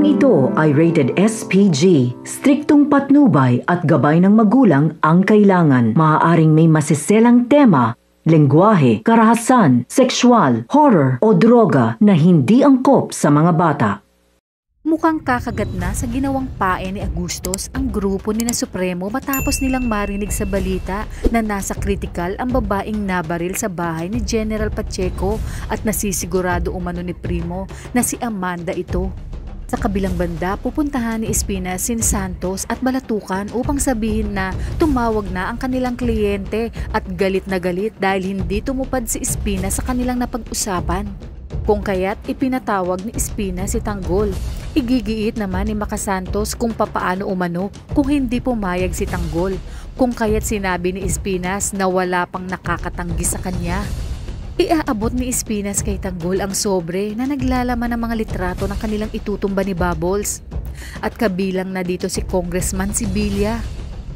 Programang ito ay rated SPG. Striktong patnubay at gabay ng magulang ang kailangan. Maaaring may masiselang tema, lengguwahe, karahasan, sexual, horror o droga na hindi angkop sa mga bata. Mukhang kakagat na sa ginawang pae ni Agustos ang grupo ni na Supremo matapos nilang marinig sa balita na nasa kritikal ang babaeng nabaril sa bahay ni General Pacheco at nasisigurado umano ni Primo na si Amanda ito. Sa kabilang banda, pupuntahan ni Espinas si Santos at Balatukan upang sabihin na tumawag na ang kanilang kliyente at galit na galit dahil hindi tumupad si Espinas sa kanilang napag-usapan. Kung kaya't ipinatawag ni Espinas si Tanggol. Igigiit naman ni Makasantos kung papaano umano kung hindi pumayag si Tanggol. Kung kaya't sinabi ni Espinas na wala pang nakakatanggi sa kanya. Iaabot ni Espinas kay Tanggol ang sobre na naglalaman ng mga litrato ng kanilang itutumba ni Bubbles. At kabilang na dito si Congressman Sibilia.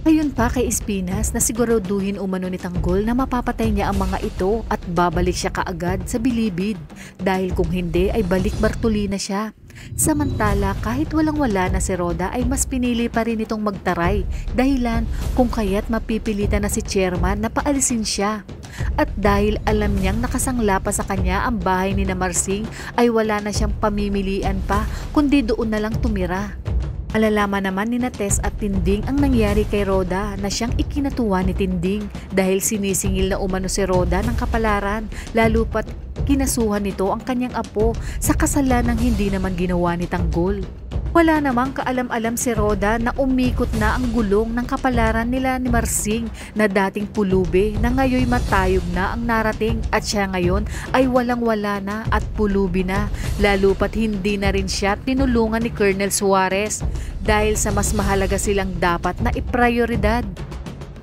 Ayon pa kay Espinas na siguraduhin umano ni Tanggol na mapapatay niya ang mga ito at babalik siya kaagad sa Bilibid dahil kung hindi ay balik Bartolina siya. Samantala kahit walang-wala na si Roda ay mas pinili pa rin itong magtaray dahilan kung kaya't mapipilitan na si chairman na paalisin siya. At dahil alam niyang nakasangla pa sa kanya ang bahay ni na Marsing ay wala na siyang pamimilian pa kundi doon na lang tumira. Alalaman naman ni na Tess at Tinding ang nangyari kay Roda na siyang ikinatuwa ni Tinding dahil sinisingil na umano si Roda ng kapalaran lalo pat kinasuhan nito ang kanyang apo sa kasalanang hindi naman ginawa ni Tanggol. Wala namang kaalam-alam si Roda na umikot na ang gulong ng kapalaran nila ni Marsing na dating pulubi na ngayoy matayog na ang narating at siya ngayon ay walang-wala na at pulubi na lalo pat hindi na rin siya tinulungan ni Colonel Suarez dahil sa mas mahalaga silang dapat na iprioridad.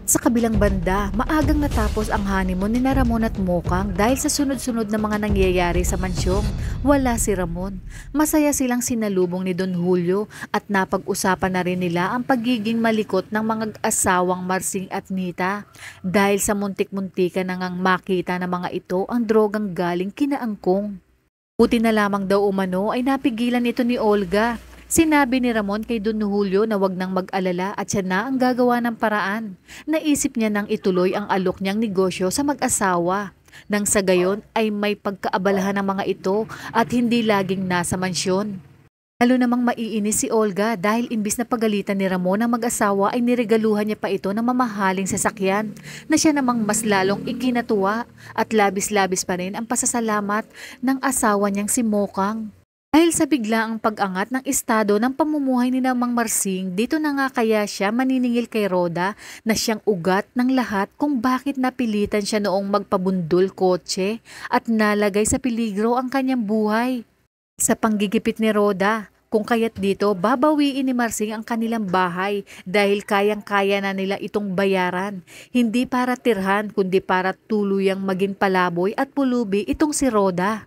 Sa kabilang banda, maagang natapos ang honeymoon ni na Ramon at Mokang dahil sa sunod-sunod na mga nangyayari sa mansyong. Wala si Ramon. Masaya silang sinalubong ni Don Julio at napag-usapan na rin nila ang pagiging malikot ng mga asawang Marsing at Nita dahil sa muntik-muntikan na ngang makita ng mga ito ang drogang galing kina Angkong. Buti na lamang daw umano ay napigilan ito ni Olga. Sinabi ni Ramon kay Don Julio na wag nang mag-alala at siya na ang gagawa ng paraan. Naisip niya nang ituloy ang alok niyang negosyo sa mag-asawa. Nang sa gayon ay may pagkaabalahan ng mga ito at hindi laging nasa mansyon. Lalo namang maiinis si Olga dahil imbis na pagalitan ni Ramon ang mag-asawa ay niregaluhan niya pa ito ng mamahaling sasakyan na siya namang mas lalong ikinatuwa at labis-labis pa rin ang pasasalamat ng asawa niyang si Mokang. Dahil sa biglaang pag-angat ng estado ng pamumuhay ni Mang Marsing, dito na nga kaya siya maniningil kay Roda na siyang ugat ng lahat kung bakit napilitan siya noong magpabundol kotse at nalagay sa peligro ang kanyang buhay. Sa panggigipit ni Roda, kung kaya't dito babawiin ni Marsing ang kanilang bahay dahil kayang-kaya na nila itong bayaran. Hindi para tirhan kundi para tuluyang maging palaboy at pulubi itong si Roda.